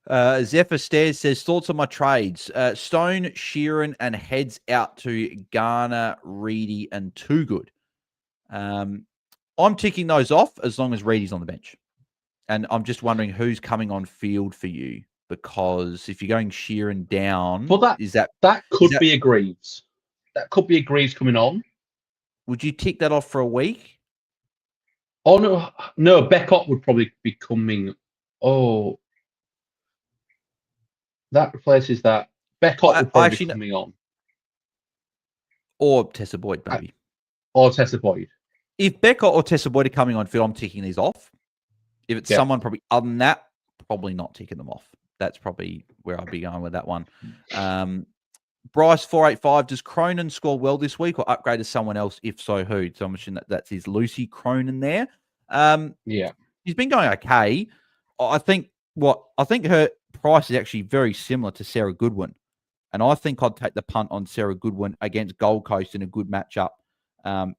Zephyr Stairs says, thoughts on my trades. Stone, Sheeran, and heads out to Garner, Reedy, and Too Good. I'm ticking those off as long as Reedy's on the bench. And I'm just wondering who's coming on field for you, because if you're going Sheeran down, well, that could be a Greaves. That could be a Greaves coming on. Would you tick that off for a week? Oh, no, Beckott would probably be coming. Oh, that replaces that. Beckott would probably be coming on. Or Tessa Boyd, maybe. Or Tessa Boyd. If Beckott or Tessa Boyd are coming on field, I'm ticking these off. If it's someone probably other than that, probably not ticking them off. That's probably where I'd be going with that one. Bryce 485, does Cronin score well this week or upgrade to someone else? If so, who? So I'm assuming that's his Lucy Cronin there. He's been going okay. I think her price is actually very similar to Sarah Goodwin. And I think I'd take the punt on Sarah Goodwin against Gold Coast in a good matchup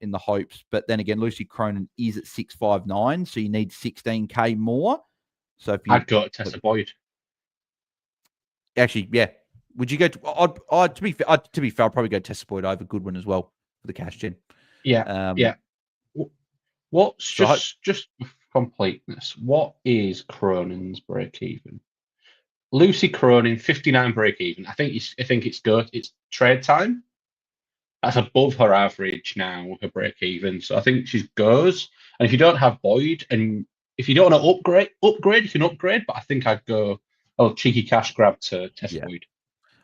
in the hopes. But then again, Lucy Cronin is at 659, so you need 16k more. So if I'd go to Tessa Boyd. Actually, yeah. Would you go to? To be fair, I'd probably go Tessa Boyd over Goodwin as well for the cash gen. Yeah. What's just for completeness? What is Cronin's break even? Lucy Cronin 59 break even. I think it's good. It's trade time. That's above her average now. Her break even. So I think she goes. And if you don't have Boyd, and if you don't want to upgrade, you can upgrade. But I think I'd go cheeky cash grab to Tessa Boyd.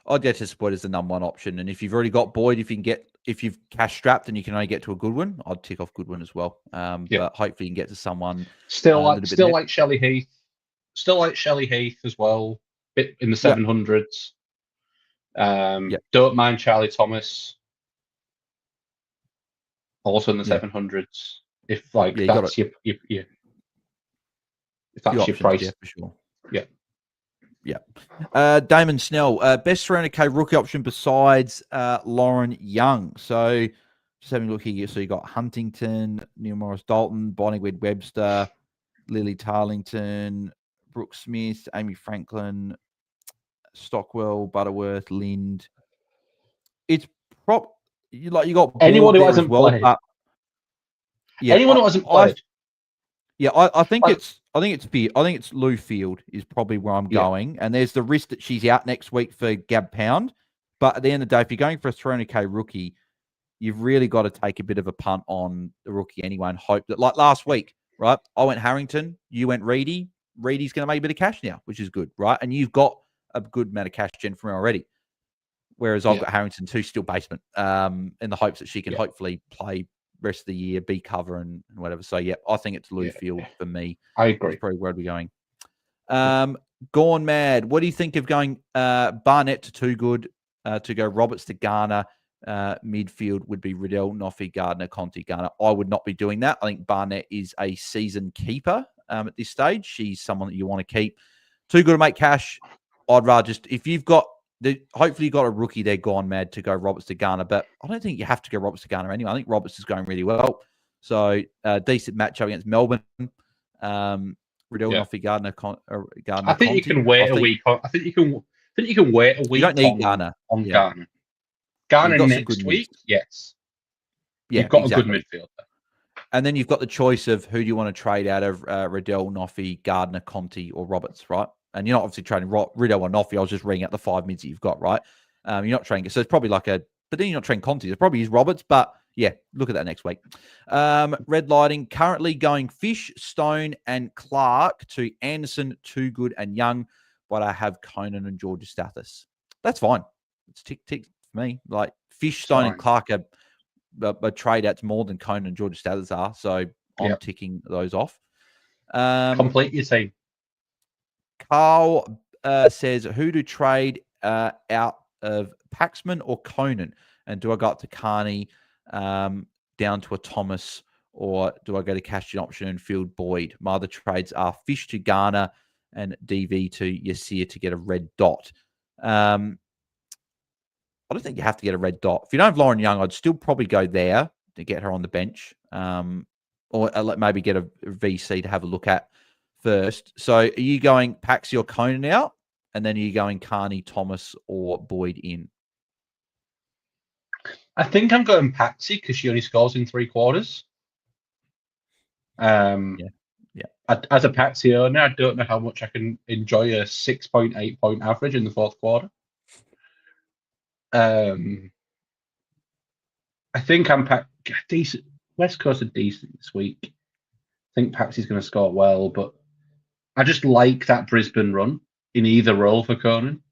I'd go to Boyd as the number one option. And if you've already got Boyd, if you've cash strapped and you can only get to a Goodwin, I'd tick off Goodwin as well. But hopefully you can get to someone still a little bit like Shelley Heath. Still like Shelley Heath as well. Bit in the 700s. Don't mind Charlie Thomas. Also in the 700s. If that's your if that's your price. Yeah, for sure. Yeah. Damon Snell, best 300k rookie option besides Lauren Young. So just having a look here. So you got Huntington, Neil Morris Dalton, Bonnygweed Webster, Lily Tarlington, Brooke Smith, Amy Franklin, Stockwell, Butterworth, Lind. It's you got anyone who hasn't played. Anyone who hasn't played. I think it's Lou Field is probably where I'm going, and there's the risk that she's out next week for Gab Pound. But at the end of the day, if you're going for a 300k rookie, you've really got to take a bit of a punt on the rookie anyway, and hope that, like last week, right? I went Harrington, you went Reedy. Reedy's going to make a bit of cash now, which is good, right? And you've got a good amount of cash gen from her already. Whereas I've got Harrington who's still basement, in the hopes that she can hopefully play rest of the year, be cover and whatever. So I think it's Lou Field for me. I agree. That's probably where I'd be going. Gone Mad. What do you think of going Barnett to Too Good to go Roberts to Garner? Midfield would be Riddell, Noffy, Gardner, Conti, Garner. I would not be doing that. I think Barnett is a season keeper at this stage. She's someone that you want to keep. Too Good to make cash. I'd rather just, if you've got, hopefully you got a rookie there Gone Mad to go Roberts to Garner, but I don't think you have to go Roberts to Garner anyway. I think Roberts is going really well. So decent matchup against Melbourne. Riddell, Noffy, Gardner, Gardner. I think you can wait a week. I think you can wait a week. You don't need Garner on Garner. Garner next week, yes. Yeah, you've got a good midfielder. And then you've got the choice of who do you want to trade out of Riddell, Noffy, Gardner, Conti, or Roberts, right? And you're not obviously trading Riddell or Noffy. I was just reading out the 5 mids that you've got, right? You're not trading. So it's probably but then you're not trading Conti. It probably is Roberts, but yeah, look at that next week. Red Lighting, currently going Fish, Stone, and Clark to Anderson, Too Good, and Young, but I have Conan and Georgia Stathis. That's fine. It's tick for me. Like Fish, Stone, and Clark are a trade outs more than Conan and Georgia Stathis are, so I'm ticking those off. Complete your team. Carl says, who to trade out of Paxman or Conan? And do I go up to Carney down to a Thomas, or do I go to cash gen option and field Boyd? My other trades are Fish to Garner and DV to Yasir to get a red dot. I don't think you have to get a red dot. If you don't have Lauren Young, I'd still probably go there to get her on the bench, or maybe get a VC to have a look at first. So are you going Paxi or Conan out? And then are you going Carney, Thomas, or Boyd in? I think I'm going Paxi because she only scores in 3 quarters. As a Paxi owner, I don't know how much I can enjoy a 6.8 point average in the 4th quarter. I think I'm decent. West Coast are decent this week. I think Paxi's going to score well, but I just like that Brisbane run in either role for Conan.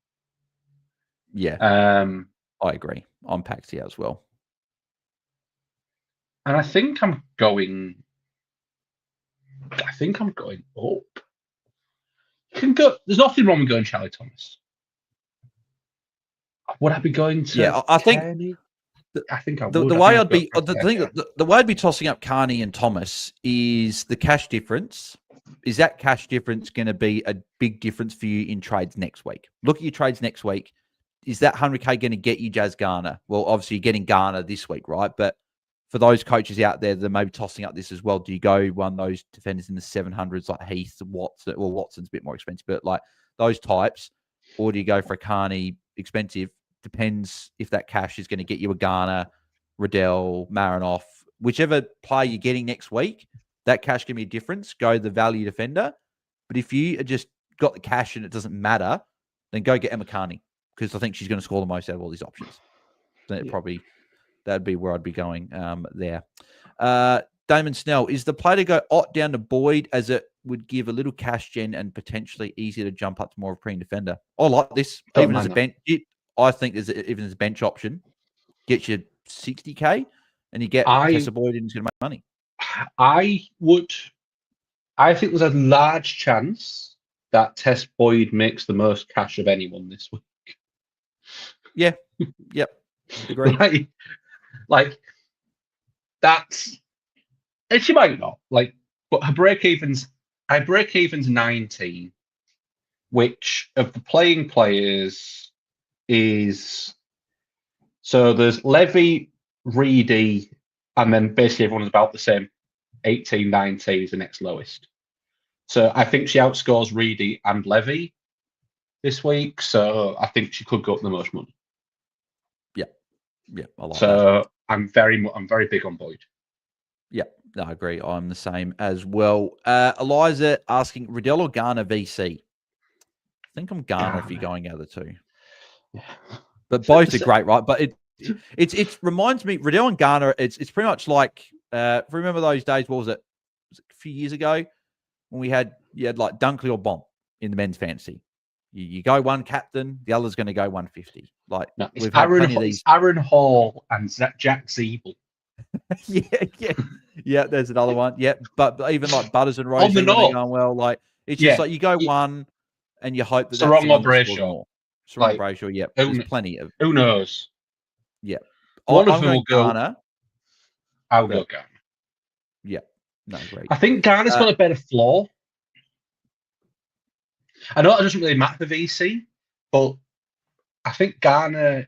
Yeah, I agree. I'm Paxi as well. And I think I'm going up. You can go. There's nothing wrong with going Charlie Thomas. Would I be going to? Yeah, I think. I think I would. The way I'd be tossing up Carney and Thomas is the cash difference. Is that cash difference going to be a big difference for you in trades next week? Look at your trades next week. Is that 100K going to get you Jazz Garner? Well, obviously you're getting Garner this week, right? But for those coaches out there that may be tossing up this as well, do you go one of those defenders in the 700s like Heath, Watson? Well, Watson's a bit more expensive, but like those types, or do you go for a Carney expensive? Depends if that cash is going to get you a Garner, Riddell, Marinoff, whichever player you're getting next week. That cash can be a difference. Go the value defender. But if you just got the cash and it doesn't matter, then go get Emma Carney, because I think she's going to score the most out of all these options. So that'd be where I'd be going there. Damon Snell, is the play to go Ott down to Boyd, as it would give a little cash gen and potentially easier to jump up to more of a premium defender? I like this. Even as a bench, I think even there's a bench option, gets you 60K, and you get Tessa Boyd in, who's going to make money. I think there's a large chance that Tess Boyd makes the most cash of anyone this week. Yeah. Yep. Agreed. like that's, and she might not, but her break-even's 19, which of the playing players is, so there's Levy, Reedy, and then basically everyone's about the same. 18, 19 is the next lowest. So I think she outscores Reedy and Levy this week. So I think she could go up the most money. Yeah, I like that. I'm very big on Boyd. Yeah, no, I agree. I'm the same as well. Eliza asking Riddell or Garner VC. I think I'm Garner if you're going out of the two. Yeah. But both are great, right? But it reminds me, Riddell and Garner, it's pretty much like remember those days, what was it? Was it a few years ago when you had like Dunkley or Bomb in the men's fantasy? You go one captain, the other's going to go 150. Like no, we've had plenty of these. Aaron Hall and Jack Zeeble. yeah. There's another one. Yeah, but even like Butters and Rose when they're going well, like it's just like you go one and you hope that Sarong or Brayshaw. Sarong Brayshaw. Yeah, there's plenty of. Who knows? Yeah, one of them will go. Garner. I'll go Garner. Yeah, no, great. I think Garner's got a better floor. I know it doesn't really matter for VC, but I think Garner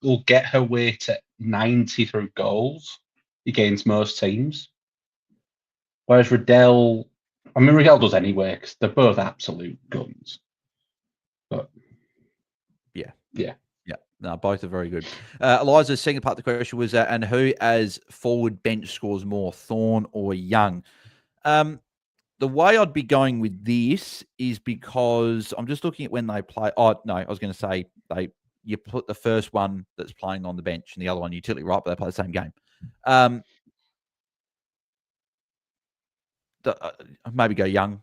will get her way to 90 through goals against most teams. Whereas Riddell does anyway, because they're both absolute guns. But yeah. No, both are very good. Eliza's second part of the question was, and who as forward bench scores more, Thorne or Young? The way I'd be going with this is because I'm just looking at when they play. Oh, no, I was going to say you put the first one that's playing on the bench and the other one utility, right? But they play the same game. Maybe go Young.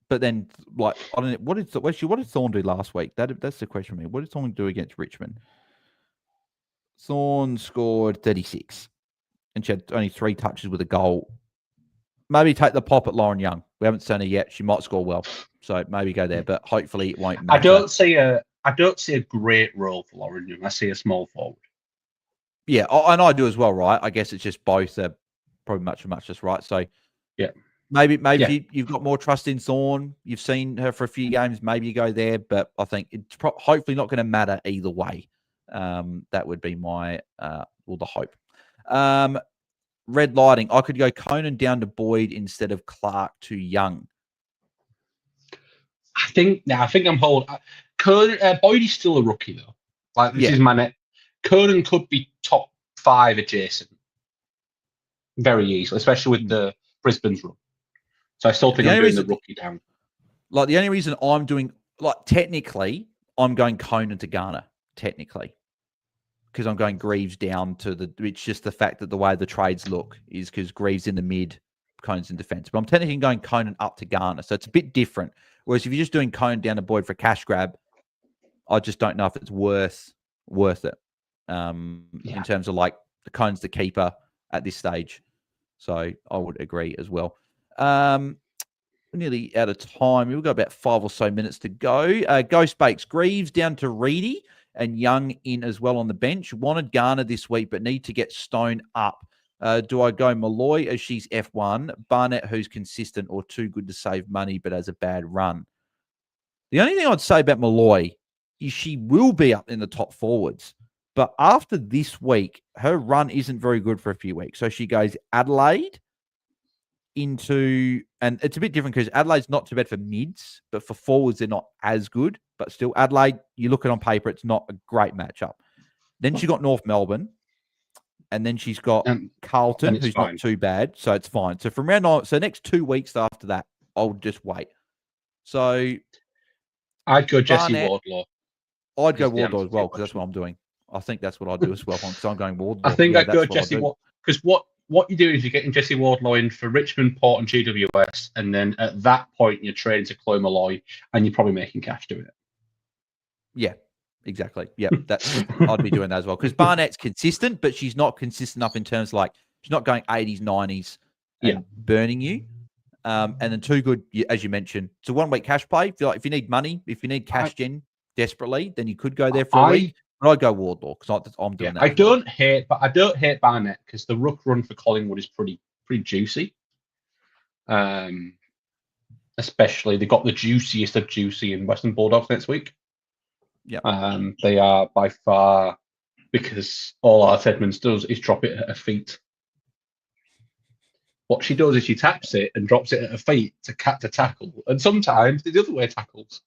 But then, like, I don't know, what did Thorne do last week? That's the question for me. What did Thorne do against Richmond? Thorne scored 36, and she had only 3 touches with a goal. Maybe take the pop at Lauren Young. We haven't seen her yet. She might score well, so maybe go there. But hopefully, it won't matter. I don't see a great role for Lauren Young. I see a small forward. Yeah, and I do as well, right? I guess it's just both are probably much just right. So yeah. Maybe you've got more trust in Thorne. You've seen her for a few games. Maybe you go there, but I think it's hopefully not going to matter either way. That would be my the hope. Red lighting. I could go Conan down to Boyd instead of Clark to Young. I think I'm holding. Boyd is still a rookie though. Like this is my net. Conan could be top 5 adjacent very easily, especially with the Brisbane's run. So I still think I'm doing the rookie down. Like the only reason I'm doing, like technically, I'm going Conan to Garner, technically. Because I'm going Greaves down to it's just the fact that the way the trades look is because Greaves in the mid, Conan's in defense. But I'm technically going Conan up to Garner. So it's a bit different. Whereas if you're just doing Conan down to Boyd for a cash grab, I just don't know if it's worth it. In terms of like the Conan's the keeper at this stage. So I would agree as well. We're nearly out of time. We've got about 5 or so minutes to go. Ghost Bakes, Greaves down to Reedy and Young in as well on the bench. Wanted Garner this week, but need to get Stone up. Do I go Malloy as she's F1, Barnett who's consistent, or too good to save money but has a bad run? The only thing I'd say about Malloy is she will be up in the top forwards. But after this week, her run isn't very good for a few weeks. So she goes Adelaide into, and it's a bit different because Adelaide's not too bad for mids, but for forwards, they're not as good. But still, Adelaide, you look at it on paper, it's not a great matchup. Then she got North Melbourne, and then she's got Carlton, who's not too bad. So it's fine. So from round on, so next 2 weeks after that, I'll just wait. So I'd go Jesse Wardlaw. I'd go Wardlaw as well because that's what I'm doing. I think that's what I'd do as well because I'm going Wardlaw. I think I'd go Jesse Wardlaw because what you do is you're getting Jesse Wardlaw in for Richmond, Port, and GWS, and then at that point you're trading to Chloe Malloy, and you're probably making cash doing it. Yeah, Exactly. Yep. I'd be doing that as well because Barnett's consistent, but she's not consistent enough in terms of like she's not going 80s, 90s and burning you. And then Too Good, as you mentioned, it's a 1 week cash play. If you need money, if you need cash gen desperately, then you could go there for a week. But I'd go Wardlaw because I'm doing that. I don't hate Barnett because the ruck run for Collingwood is pretty juicy. Especially they got the juiciest of juicy in Western Bulldogs next week. Yeah. They are by far, because all Art Edmonds does is drop it at her feet. What she does is she taps it and drops it at her feet to tackle, and sometimes the other way tackles.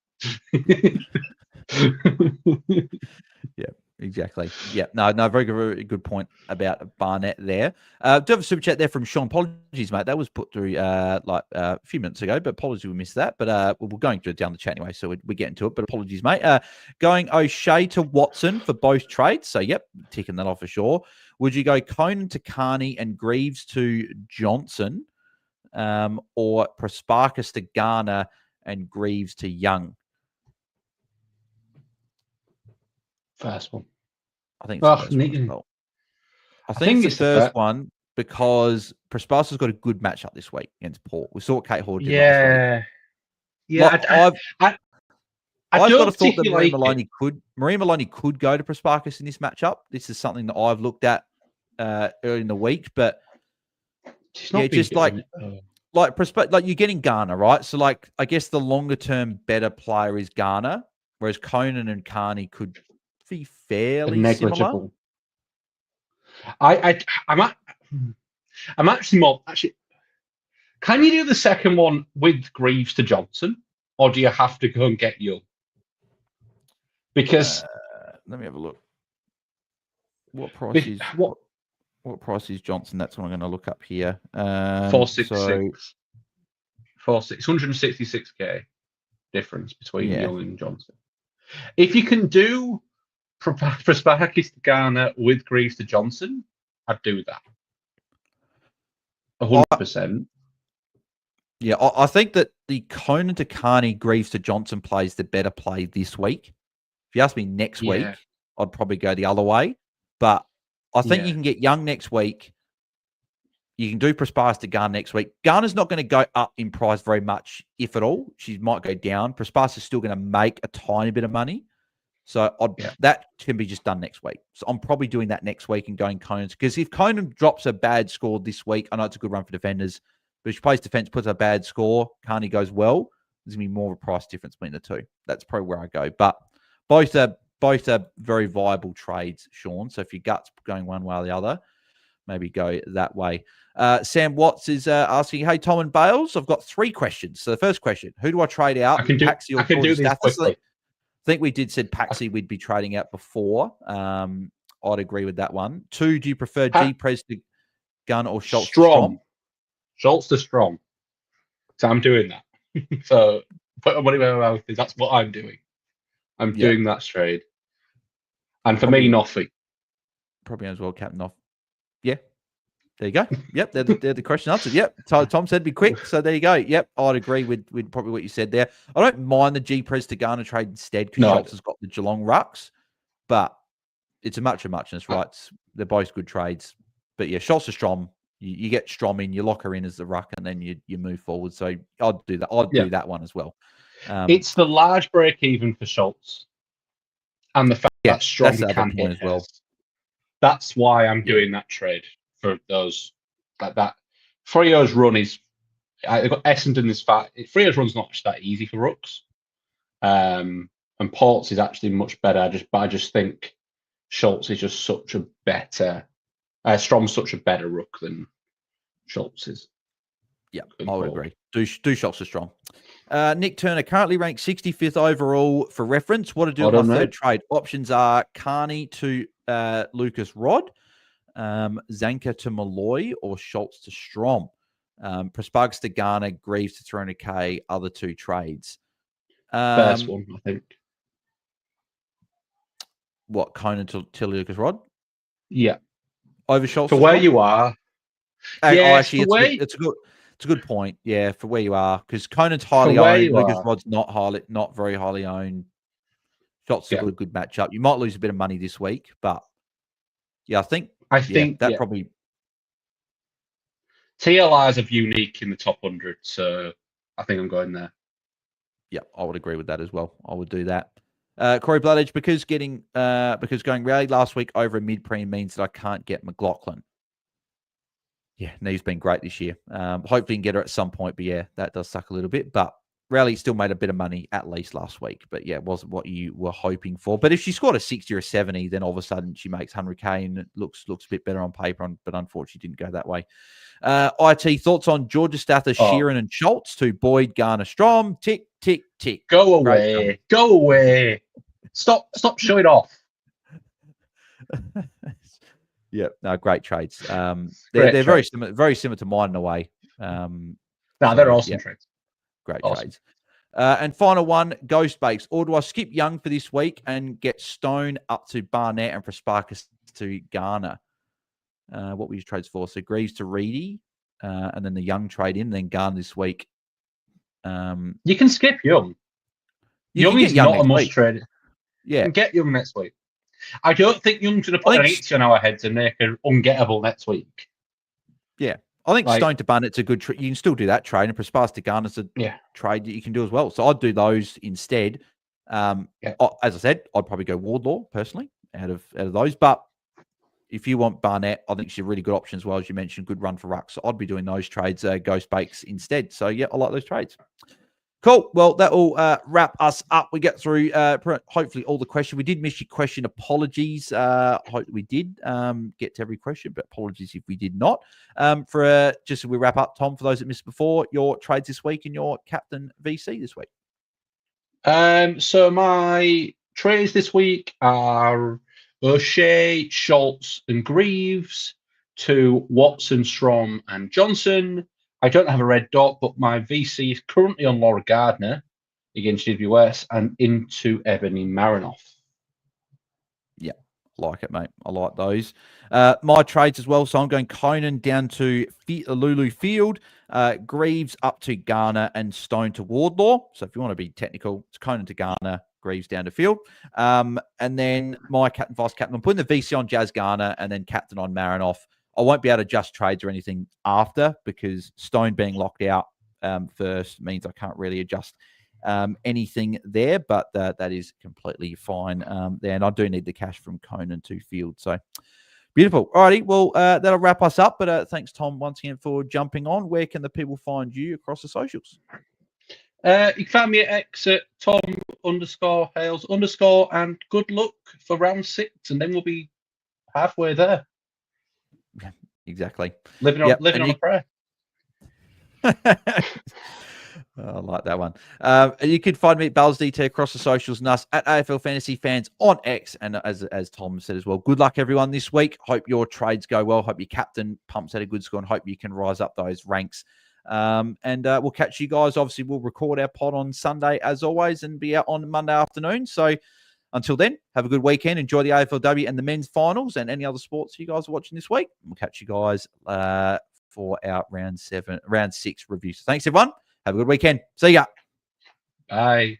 Yeah, exactly. Yeah, no, very good point about Barnett there. Do have a super chat there from Sean. Apologies, mate. That was put through a few minutes ago, but apologies we missed that. But we're going through it down the chat anyway, so we're getting to it. But apologies, mate. Going O'Shea to Watson for both trades. So, yep, ticking that off for sure. Would you go Conan to Carney and Greaves to Johnson, or Prasparkas to Garner and Greaves to Young? First one. I think it's the first one as well. I think it's the first one because Prasparkas has got a good matchup this week against Port. We saw what Kate Horde did last week. Yeah, I've got a thought that Marie Maloney could go to Prasparkas in this matchup. This is something that I've looked at early in the week, but just like you're getting Garner, right? So like I guess the longer term better player is Garner, whereas Conan and Carney could be fairly negligible. Similar. I'm actually more. Can you do the second one with Greaves to Johnson, or do you have to go and get Young? Because let me have a look. What price is what price is Johnson? That's what I'm going to look up here. 466. 166k difference between Young and Johnson. If you can do Prasparkas to Garner with Greaves to Johnson, I'd do that. 100%. Yeah, I think that the Conan to Carney, Greaves to Johnson plays the better play this week. If you ask me next week, I'd probably go the other way. But I think you can get Young next week. You can do Prasparkas to Garner next week. Garner's not going to go up in price very much, if at all. She might go down. Prasparkas is still going to make a tiny bit of money. So that can be just done next week. So I'm probably doing that next week and going Conan's. Because if Conan drops a bad score this week, I know it's a good run for defenders, but if she plays defense, puts a bad score, Carney goes well, there's going to be more of a price difference between the two. That's probably where I go. But both are very viable trades, Sean. So if your gut's going one way or the other, maybe go that way. Sam Watts is asking, hey, Tom and Bales, I've got 3 questions. So the first question, who do I trade out? I can do these quickly. I think we said Paxi we'd be trading out before. I'd agree with that one. 2, do you prefer G-Prez to Gun or Schultz to Strom? Schultz to Strom. So I'm doing that. So put your money where my mouth is. That's what I'm doing. I'm doing that trade. And for me, Noffy. Probably as well, Captain Off. Yeah. There you go. Yep, they're the question answered. Yep. Tom said be quick, so there you go. Yep, I'd agree with probably what you said there. I don't mind the G-Prez to Garner trade instead because Schultz has got the Geelong rucks, but it's a muchness, right? They're both good trades. But yeah, Schultz to Strom, you get Strom in, you lock her in as the ruck, and then you move forward. So I'd do that. I'd do that one as well. It's the large break even for Schultz, and the fact that Strom can hit as well. That's why I'm doing that trade. For those like that, Freo's run is. They've got Essendon is fat. Freo's run's not that easy for rucks, and Ports is actually much better. I just think Schultz is just such a better. Strom's such a better ruck than Schultz is. Yeah, I would agree. Do Schultz to Strom. Nick Turner currently ranked 65th overall for reference. What to do with my third trade? Options are Carney to Lucas Rod. Zanka to Malloy or Schultz to Strom. Prasparkas to Garner, Greaves to 300k, other 2 trades. First one, I think. What, Conan to Lucas Rod? Yeah. Over Schultz for where you are. Actually, it's a good point. Yeah, for where you are. Because Conan's highly owned, Lucas Rod's not very highly owned. Shots a good matchup. You might lose a bit of money this week, but yeah, I think that probably TLIs are unique in the top 100, so I think I'm going there. Yeah, I would agree with that as well. I would do that. Corey Bloodedge, because going rally last week over a mid-premium means that I can't get McLaughlin. Yeah, Neve's been great this year. Hopefully you can get her at some point, but yeah, that does suck a little bit. But Rally still made a bit of money at least last week, but yeah, it wasn't what you were hoping for. But if she scored a 60 or a 70, then all of a sudden she makes 100K and it looks a bit better on paper, but unfortunately didn't go that way. IT, thoughts on Georgia Stather, Sheeran and Schultz to Boyd, Garner, Strom? Tick, tick, tick. Go away. Go away. Stop showing off. Yeah, no, great trades. They're very similar to mine in a way. They're awesome trades. Great trades. And final one, Ghost Bakes. Or do I skip Young for this week and get Stone up to Barnett and for Sparkus to Garner? What were your trades for? So Greaves to Reedy, and then the Young trade in, then Garner this week. You can skip Young. Young is not a must trade. Yeah. You can get Young next week. I don't think Young's going to put an 80 on our heads and make it ungettable next week. Yeah. I think Stone to Barnett's a good trade. You can still do that trade, and Sparkus to Garner's a trade that you can do as well. So I'd do those instead. As I said, I'd probably go Wardlaw personally out of those. But if you want Barnett, I think she's a really good option as well. As you mentioned, good run for ruck. So I'd be doing those trades, Ghost Bakes instead. So yeah, I like those trades. Cool. Well, that will wrap us up. We get through hopefully all the questions. We did miss your question. Apologies. Hope we did get to every question, but apologies if we did not. Just as we wrap up, Tom, for those that missed before, your trades this week and your captain VC this week. So my trades this week are O'Shea, Schultz, and Greaves to Watson, Strom, and Johnson. I don't have a red dot, but my VC is currently on Laura Gardner against GWS and into Ebony Marinoff. Yeah, like it, mate. I like those. My trades as well. So I'm going Conan down to Lulu Field, Greaves up to Garner, and Stone to Wardlaw. So if you want to be technical, it's Conan to Garner, Greaves down to Field. And then my captain, vice captain, I'm putting the VC on Jazz Garner and then captain on Marinoff. I won't be able to adjust trades or anything after because Stone being locked out first means I can't really adjust anything there, but that is completely fine there. And I do need the cash from Conan to Field. So beautiful. Alrighty. Well, that'll wrap us up. But thanks, Tom, once again for jumping on. Where can the people find you across the socials? You can find me at X at Tom_Hales_ and good luck for round 6. And then we'll be halfway there. Exactly. Living on a prayer. I like that one. You can find me at BAILSDT across the socials and us at AFL Fantasy Fans on X. And as Tom said as well, good luck everyone this week. Hope your trades go well. Hope your captain pumps out a good score and hope you can rise up those ranks. And we'll catch you guys. Obviously, we'll record our pod on Sunday as always and be out on Monday afternoon. So until then, have a good weekend. Enjoy the AFLW and the men's finals and any other sports you guys are watching this week. We'll catch you guys for our round 6 review. So thanks, everyone. Have a good weekend. See ya. Bye.